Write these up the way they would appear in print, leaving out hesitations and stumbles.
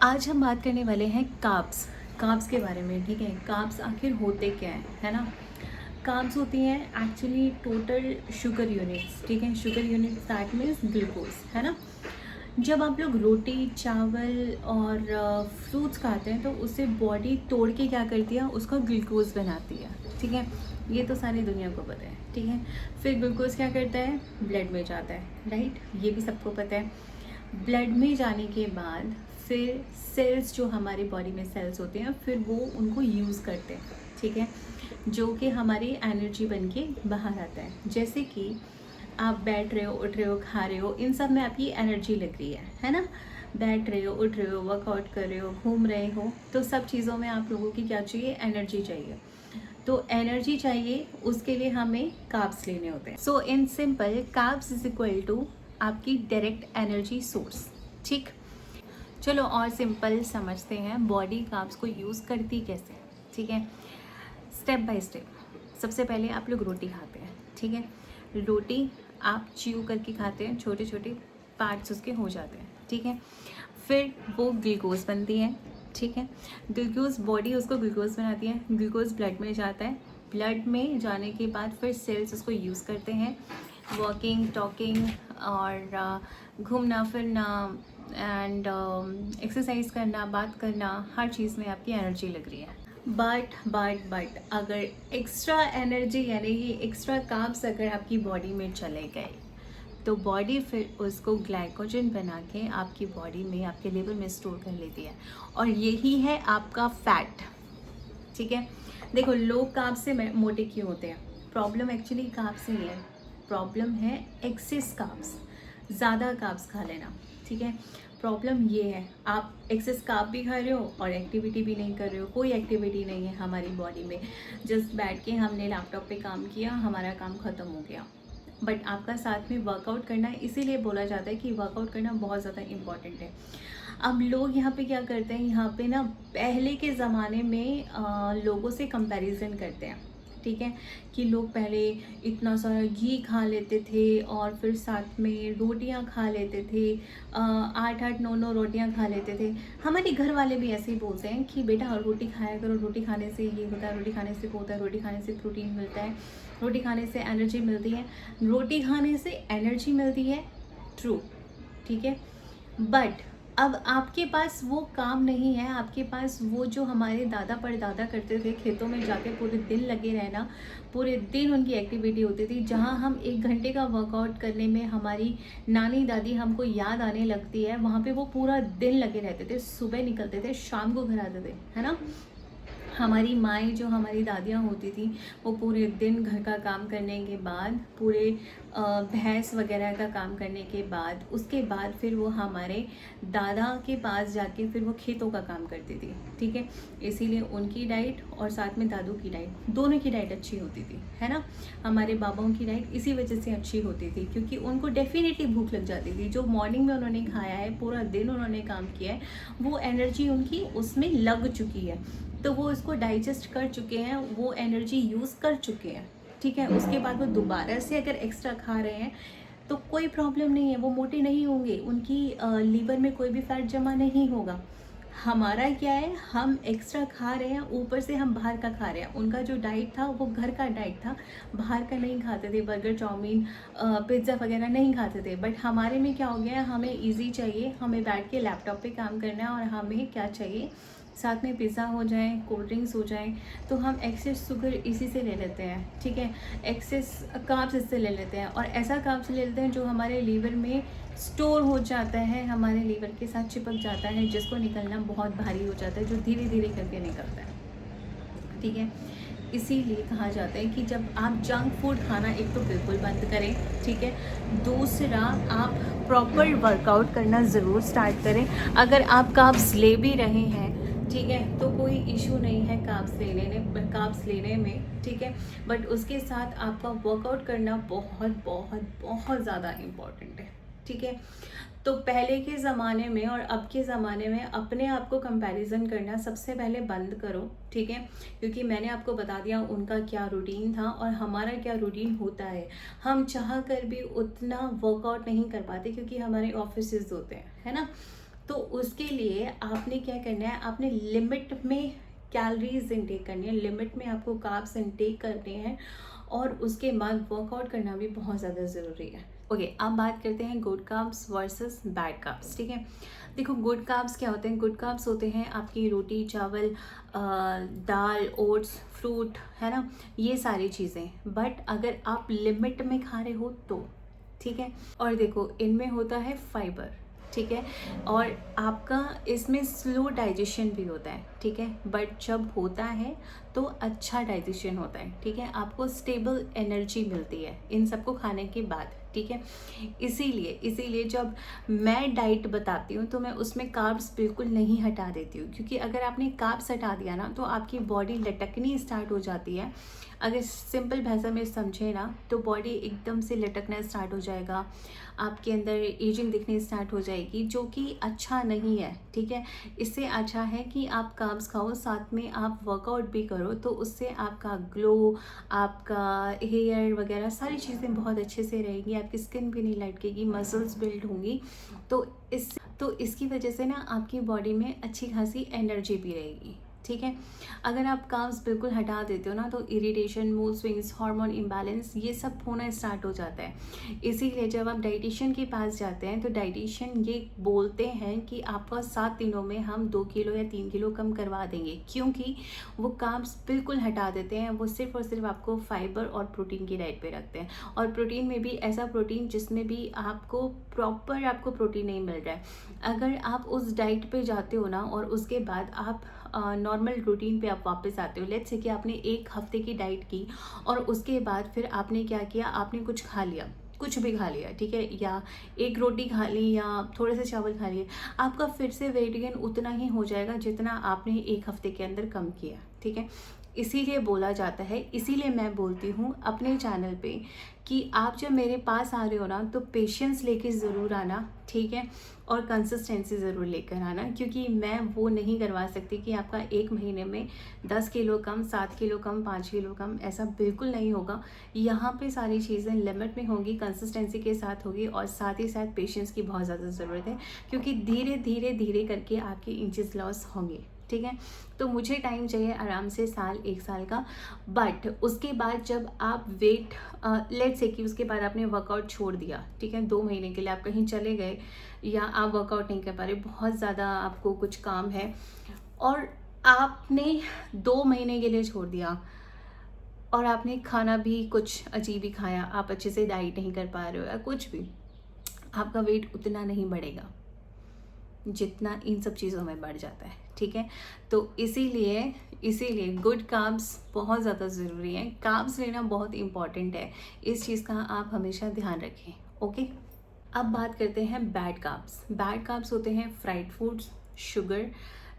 आज हम बात करने वाले हैं कार्ब्स कार्ब्स के बारे में। ठीक है, कार्ब्स आखिर होते क्या हैं, है ना। कार्ब्स होती हैं एक्चुअली टोटल शुगर यूनिट्स। ठीक है, sugar units that means glucose, है ना। जब आप लोग रोटी चावल और फ्रूट्स खाते हैं तो उससे बॉडी तोड़ के क्या करती है, उसका ग्लूकोज बनाती है। ठीक है, ये तो सारी दुनिया को पता है। ठीक है, फिर ग्लूकोज क्या करता है, ब्लड में जाता है, राइट, ये भी सबको पता है। ब्लड में जाने के बाद फिर सेल्स, जो हमारी बॉडी में सेल्स होते हैं, फिर वो उनको यूज़ करते हैं। ठीक है, जो कि हमारी एनर्जी बन के बाहर आता है। जैसे कि आप बैठ रहे हो, उठ रहे हो, खा रहे हो, इन सब में आपकी एनर्जी लग रही है ना। बैठ रहे हो, उठ रहे हो, वर्कआउट कर रहे हो, घूम रहे हो, तो सब चीज़ों में आप लोगों की क्या चाहिए, एनर्जी चाहिए। तो एनर्जी चाहिए, उसके लिए हमें कार्ब्स लेने होते हैं। So in simple, carbs is equal to आपकी डायरेक्ट एनर्जी सोर्स। ठीक, चलो और सिंपल समझते हैं, बॉडी कार्ब्स को यूज़ करती कैसे। ठीक है, स्टेप बाय स्टेप। सबसे पहले आप लोग रोटी खाते हैं। ठीक है, रोटी आप च्यू करके खाते हैं, छोटे छोटे पार्ट्स उसके हो जाते हैं। ठीक है, फिर वो ग्लूकोज बनती है। ठीक है, ग्लूकोज, बॉडी उसको ग्लूकोज बनाती है, ग्लूकोज ब्लड में जाता है, ब्लड में जाने के बाद फिर सेल्स उसको यूज़ करते हैं, वॉकिंग, टॉकिंग और घूमना फिरना एंड एक्सरसाइज करना, बात करना, हर चीज़ में आपकी एनर्जी लग रही है। बट अगर एक्स्ट्रा एनर्जी यानी कि एक्स्ट्रा कार्ब्स अगर आपकी बॉडी में चले गए तो बॉडी फिर उसको ग्लाइकोजन बना के आपकी बॉडी में, आपके लिवर में स्टोर कर लेती है, और यही है आपका फैट। ठीक है, देखो लोग कार्ब्स से मोटे क्यों होते हैं, प्रॉब्लम एक्चुअली कार्ब्स से नहीं है, प्रॉब्लम है एक्सेस कार्ब्स, ज़्यादा कार्ब्स खा लेना। ठीक है, प्रॉब्लम ये है, आप एक्सेस कार्ब भी खा रहे हो और एक्टिविटी भी नहीं कर रहे हो, कोई एक्टिविटी नहीं है हमारी बॉडी में, जस्ट बैठ के हमने लैपटॉप पे काम किया, हमारा काम ख़त्म हो गया। बट आपका साथ में वर्कआउट करना है, इसीलिए बोला जाता है कि वर्कआउट करना बहुत ज़्यादा इम्पॉर्टेंट है। अब लोग यहाँ पे क्या करते हैं, यहाँ पे ना पहले के ज़माने में लोगों से कंपैरिजन करते हैं। ठीक है, कि लोग पहले इतना सारा घी खा लेते थे और फिर साथ में रोटियां खा लेते थे, 8-8 9-9 रोटियां खा लेते थे। हमारे घर वाले भी ऐसे ही बोलते हैं कि बेटा रोटी खाया करो, रोटी खाने से ये होता है, रोटी खाने से वो होता है, रोटी खाने से प्रोटीन मिलता है, रोटी खाने से एनर्जी मिलती है। रोटी खाने से एनर्जी मिलती है, ट्रू, ठीक है, बट अब आपके पास वो काम नहीं है, आपके पास वो जो हमारे दादा परदादा करते थे, खेतों में जाके पूरे दिन लगे रहना, पूरे दिन उनकी एक्टिविटी होती थी, जहाँ हम 1 घंटे का वर्कआउट करने में हमारी नानी दादी हमको याद आने लगती है, वहाँ पे वो पूरा दिन लगे रहते थे, सुबह निकलते थे, शाम को घर आते थे, है ना। हमारी माएँ, जो हमारी दादियाँ होती थी, वो पूरे दिन घर का काम करने के बाद, पूरे भैंस वगैरह का काम करने के बाद, उसके बाद फिर वो हमारे दादा के पास जाके फिर वो खेतों का काम करती थी। ठीक है, इसीलिए उनकी डाइट और साथ में दादू की डाइट, दोनों की डाइट अच्छी होती थी, है ना। हमारे बाबाओं की डाइट इसी वजह से अच्छी होती थी, क्योंकि उनको डेफिनेटली भूख लग जाती थी। जो मॉर्निंग में उन्होंने खाया है, पूरा दिन उन्होंने काम किया है, वो एनर्जी उनकी उसमें लग चुकी है, तो वो इसको डाइजेस्ट कर चुके हैं, वो एनर्जी यूज़ कर चुके हैं। ठीक है, उसके बाद वो दोबारा से अगर एक्स्ट्रा खा रहे हैं तो कोई प्रॉब्लम नहीं है, वो मोटे नहीं होंगे, उनकी लीवर में कोई भी फैट जमा नहीं होगा। हमारा क्या है, हम एक्स्ट्रा खा रहे हैं, ऊपर से हम बाहर का खा रहे हैं। उनका जो डाइट था वो घर का डाइट था, बाहर का नहीं खाते थे, बर्गर चाउमीन पिज़्ज़ा वगैरह नहीं खाते थे। बट हमारे में क्या हो गया है, हमें ईजी चाहिए, हमें बैठ के लैपटॉप पे काम करना है, और हमें क्या चाहिए, साथ में पिज़्ज़ा हो जाए, कोल्ड ड्रिंक्स हो जाए, तो हम एक्सेस शुगर इसी से ले लेते हैं। ठीक है, एक्सेस कार्ब्स इससे ले लेते हैं, और ऐसा कार्ब्स ले लेते हैं जो हमारे लीवर में स्टोर हो जाता है, हमारे लीवर के साथ चिपक जाता है, जिसको निकलना बहुत भारी हो जाता है, जो धीरे धीरे करके निकलता है। ठीक है, इसीलिए कहा जाता है कि जब आप जंक फूड खाना एक तो बिल्कुल बंद करें। ठीक है, दूसरा आप प्रॉपर वर्कआउट करना ज़रूर स्टार्ट करें। अगर आप कार्ब्स ले भी रहे हैं, ठीक है, तो कोई इशू नहीं है कार्ब्स लेने में। ठीक है, बट उसके साथ आपका वर्कआउट करना बहुत बहुत बहुत ज़्यादा इम्पॉर्टेंट है। ठीक है, तो पहले के ज़माने में और अब के ज़माने में अपने आप को कंपैरिजन करना सबसे पहले बंद करो। ठीक है, क्योंकि मैंने आपको बता दिया उनका क्या रूटीन था और हमारा क्या रूटीन होता है। हम चाह कर भी उतना वर्कआउट नहीं कर पाते, क्योंकि हमारे ऑफिसेज होते हैं, है ना। तो उसके लिए आपने क्या करना है, आपने लिमिट में कैलोरीज इंटेक करनी है, लिमिट में आपको कार्ब्स इंटेक करने हैं, और उसके बाद वर्कआउट करना भी बहुत ज़्यादा ज़रूरी है। ओके, अब बात करते हैं good carbs versus bad carbs. ठीक है, देखो गुड कार्ब्स क्या होते हैं। गुड कार्ब्स होते हैं आपकी रोटी, चावल, दाल, ओट्स, फ्रूट, है ना, ये सारी चीज़ें। बट अगर आप लिमिट में खा रहे हो तो ठीक है। और देखो इनमें होता है फाइबर, ठीक है, और आपका इसमें स्लो डाइजेशन भी होता है, ठीक है, बट जब होता है तो अच्छा डाइजेशन होता है, ठीक है, आपको स्टेबल एनर्जी मिलती है इन सबको खाने के बाद, ठीक है। इसीलिए जब मैं डाइट बताती हूँ तो मैं उसमें कार्ब्स बिल्कुल नहीं हटा देती हूँ, क्योंकि अगर आपने कार्ब्स हटा दिया ना तो आपकी बॉडी लटकनी स्टार्ट हो जाती है। अगर सिंपल भाषा में समझे ना तो बॉडी एकदम से लटकना स्टार्ट हो जाएगा, आपके अंदर एजिंग दिखनी स्टार्ट हो जाएगी, जो कि अच्छा नहीं है, ठीक है। इससे अच्छा है कि आप कार्ब्स खाओ, साथ में आप वर्कआउट भी करो, तो उससे आपका ग्लो, आपका हेयर वगैरह सारी चीज़ें बहुत अच्छे से रहेंगी, आपकी स्किन भी नहीं लटकेगी, मसल्स बिल्ड होंगी। तो इसकी वजह से ना आपकी बॉडी में अच्छी खासी एनर्जी भी रहेगी, ठीक है। अगर आप कार्ब्स बिल्कुल हटा देते हो ना तो irritation, mood swings, hormone imbalance, ये सब होना स्टार्ट हो जाता है। इसीलिए जब आप डाइटिशियन के पास जाते हैं तो डाइटिशियन ये बोलते हैं कि आपका 7 दिनों में हम 2 किलो या 3 किलो कम करवा देंगे, क्योंकि वो कार्ब्स बिल्कुल हटा देते हैं। वो सिर्फ और सिर्फ आपको फाइबर और प्रोटीन की डाइट पे रखते हैं, और प्रोटीन में भी ऐसा प्रोटीन जिसमें भी आपको प्रॉपर आपको प्रोटीन नहीं मिल रहा है। अगर आप उस डाइट पे जाते हो ना और उसके बाद आप नॉर्मल रूटीन पे आप वापस आते हो, लेट्स से कि आपने 1 हफ्ते की डाइट की और उसके बाद फिर आपने क्या किया, आपने कुछ खा लिया, कुछ भी खा लिया, ठीक है, या 1 रोटी खा ली या थोड़े से चावल खा लिए, आपका फिर से वेट गेन उतना ही हो जाएगा जितना आपने 1 हफ्ते के अंदर कम किया, ठीक है। इसीलिए बोला जाता है, इसीलिए मैं बोलती हूँ अपने चैनल पे कि आप जब मेरे पास आ रहे हो ना तो पेशेंस लेके ज़रूर आना, ठीक है, और कंसिस्टेंसी ज़रूर लेकर आना, क्योंकि मैं वो नहीं करवा सकती कि आपका 1 महीने में 10 किलो कम, 7 किलो कम, 5 किलो कम, ऐसा बिल्कुल नहीं होगा। यहाँ पे सारी चीज़ें लिमिट में होंगी, कंसिस्टेंसी के साथ होगी, और साथ ही साथ पेशेंस की बहुत ज़्यादा ज़रूरत है, क्योंकि धीरे धीरे धीरे करके आपके इंचेस लॉस होंगे, ठीक है। तो मुझे टाइम चाहिए आराम से साल 1 साल का, बट उसके बाद जब आप वेट लेट्स से कि उसके बाद आपने वर्कआउट छोड़ दिया, ठीक है, 2 महीने के लिए आप कहीं चले गए या आप वर्कआउट नहीं कर पा रहे, बहुत ज़्यादा आपको कुछ काम है और आपने 2 महीने के लिए छोड़ दिया, और आपने खाना भी कुछ अजीब ही खाया, आप अच्छे से डाइट नहीं कर पा रहे हो या कुछ भी, आपका वेट उतना नहीं बढ़ेगा जितना इन सब चीज़ों में बढ़ जाता है, ठीक है। तो इसीलिए गुड कार्ब्स बहुत ज़्यादा ज़रूरी है, कार्ब्स लेना बहुत इम्पॉर्टेंट है, इस चीज़ का आप हमेशा ध्यान रखें, ओके। अब बात करते हैं बैड कार्ब्स। बैड कार्ब्स होते हैं फ्राइड फूड्स, शुगर,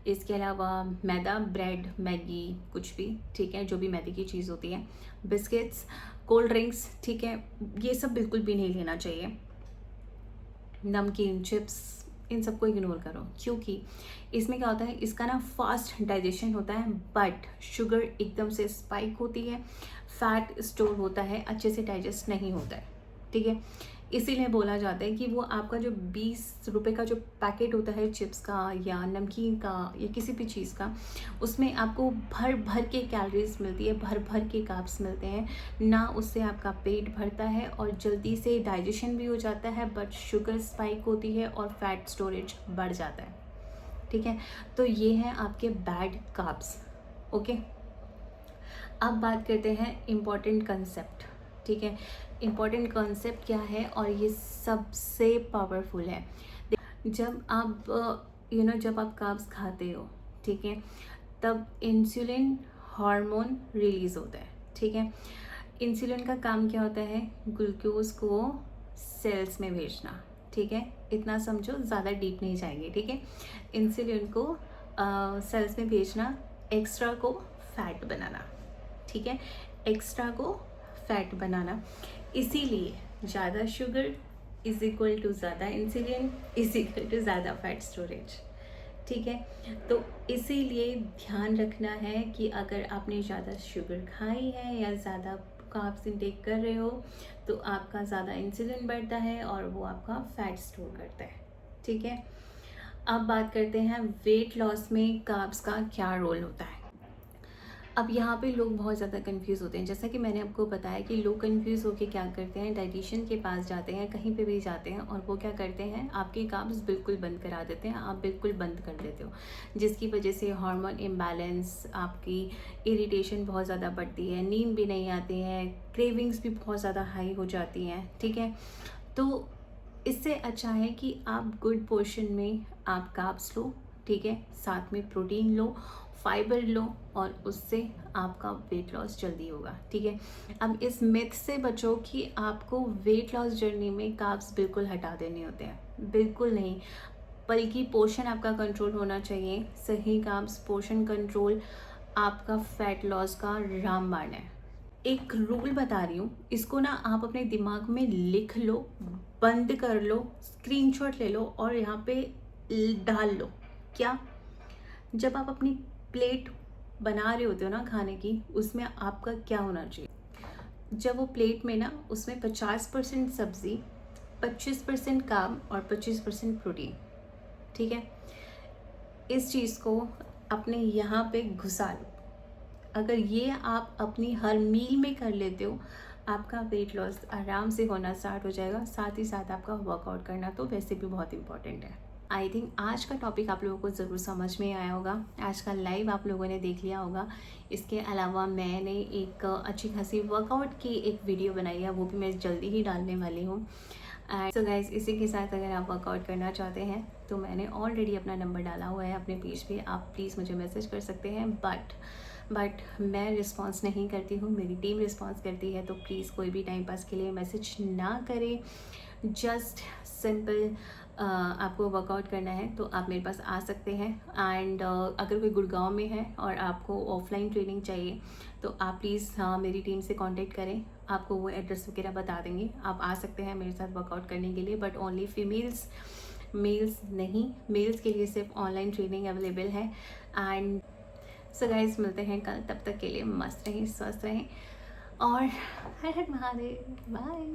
इसके अलावा मैदा, ब्रेड, मैगी, कुछ भी, ठीक है, जो भी मैदे की चीज़ होती है, बिस्किट्स, कोल्ड ड्रिंक्स, ठीक है, ये सब बिल्कुल भी नहीं लेना चाहिए। नमकीन, चिप्स, इन सबको इग्नोर करो, क्योंकि इसमें क्या होता है, इसका ना फास्ट डाइजेशन होता है, बट शुगर एकदम से स्पाइक होती है, फैट स्टोर होता है, अच्छे से डाइजेस्ट नहीं होता है, ठीक है। इसीलिए बोला जाता है कि वो आपका जो 20 रुपए का जो पैकेट होता है चिप्स का या नमकीन का या किसी भी चीज़ का, उसमें आपको भर भर के कैलोरीज मिलती है, भर भर के कार्ब्स मिलते हैं ना, उससे आपका पेट भरता है और जल्दी से डाइजेशन भी हो जाता है, बट शुगर स्पाइक होती है और फैट स्टोरेज बढ़ जाता है, ठीक है। तो ये है आपके बैड कार्ब्स, ओके। अब बात करते हैं इम्पॉर्टेंट कंसेप्ट, ठीक है। इम्पॉर्टेंट कॉन्सेप्ट क्या है और ये सबसे पावरफुल है। जब आप जब आप कार्ब्स खाते हो, ठीक है, तब इंसुलिन हार्मोन रिलीज होता है, ठीक है। इंसुलिन का काम क्या होता है, ग्लूकोज को सेल्स में भेजना, ठीक है, इतना समझो, ज़्यादा डीप नहीं जाएंगे, ठीक है। इंसुलिन को सेल्स में भेजना, एक्स्ट्रा को फैट बनाना, ठीक है, एक्स्ट्रा को फैट बनाना। इसीलिए ज़्यादा शुगर इज इक्वल टू ज़्यादा इंसुलिन इज इक्वल टू ज़्यादा फैट स्टोरेज, ठीक है। तो इसीलिए ध्यान रखना है कि अगर आपने ज़्यादा शुगर खाई है या ज़्यादा कार्ब्स इंटेक कर रहे हो तो आपका ज़्यादा इंसुलिन बढ़ता है और वो आपका फैट स्टोर करता है, ठीक है। अब बात करते हैं वेट लॉस में कार्ब्स का क्या रोल होता है। अब यहाँ पे लोग बहुत ज़्यादा कंफ्यूज होते हैं, जैसा कि मैंने आपको बताया कि लोग कंफ्यूज होकर क्या करते हैं, डाइटिशियन के पास जाते हैं, कहीं पे भी जाते हैं और वो क्या करते हैं, आपके कार्ब्स बिल्कुल बंद करा देते हैं, आप बिल्कुल बंद कर देते हो, जिसकी वजह से हार्मोन इम्बैलेंस, आपकी इरिटेशन बहुत ज़्यादा बढ़ती है, नींद भी नहीं आती है, क्रेविंग्स भी बहुत ज़्यादा हाई हो जाती हैं। ठीक है, तो इससे अच्छा है कि आप गुड पोर्शन में आप कार्ब्स लो, ठीक है, साथ में प्रोटीन लो, फाइबर लो और उससे आपका वेट लॉस जल्दी होगा। ठीक है, अब इस मिथ से बचो कि आपको वेट लॉस जर्नी में कार्ब्स बिल्कुल हटा देने होते हैं, बिल्कुल नहीं, बल्कि पोर्शन आपका कंट्रोल होना चाहिए। सही कार्ब्स, पोर्शन कंट्रोल आपका फैट लॉस का रामबाण है। एक रूल बता रही हूँ, इसको ना आप अपने दिमाग में लिख लो, बंद कर लो, स्क्रीनशॉट ले लो और यहाँ पे डाल लो। क्या? जब आप अपनी प्लेट बना रहे होते हो ना खाने की, उसमें आपका क्या होना चाहिए, जब वो प्लेट में ना उसमें 50% सब्ज़ी, 25% कार्ब और 25% प्रोटीन। ठीक है, इस चीज़ को अपने यहाँ पे घुसा लो। अगर ये आप अपनी हर मील में कर लेते हो, आपका वेट लॉस आराम से होना स्टार्ट हो जाएगा। साथ ही साथ आपका वर्कआउट करना तो वैसे भी बहुत इंपॉर्टेंट है। आई थिंक आज का टॉपिक आप लोगों को ज़रूर समझ में आया होगा, आज का लाइव आप लोगों ने देख लिया होगा। इसके अलावा मैंने एक अच्छी खासी वर्कआउट की एक वीडियो बनाई है, वो भी मैं जल्दी ही डालने वाली हूँ। एंड सो गाइज, इसी के साथ अगर आप वर्कआउट करना चाहते हैं तो मैंने ऑलरेडी अपना नंबर डाला हुआ है अपने पेज पे, आप प्लीज़ मुझे मैसेज कर सकते हैं। बट मैं रिस्पॉन्स नहीं करती हूँ, मेरी टीम रिस्पॉन्स करती है, तो प्लीज़ कोई भी टाइम पास के लिए मैसेज ना करें। जस्ट सिंपल आपको वर्कआउट करना है तो आप मेरे पास आ सकते हैं। एंड अगर कोई गुड़गांव में है और आपको ऑफलाइन ट्रेनिंग चाहिए तो आप प्लीज़ मेरी टीम से कांटेक्ट करें, आपको वो एड्रेस वगैरह बता देंगे, आप आ सकते हैं मेरे साथ वर्कआउट करने के लिए। बट ओनली फीमेल्स, मेल्स नहीं, मेल्स के लिए सिर्फ ऑनलाइन ट्रेनिंग अवेलेबल है। एंड सो गाइस, मिलते हैं कल, तब तक के लिए मस्त रहें, स्वस्थ रहें और हर हर महादेव, बाय।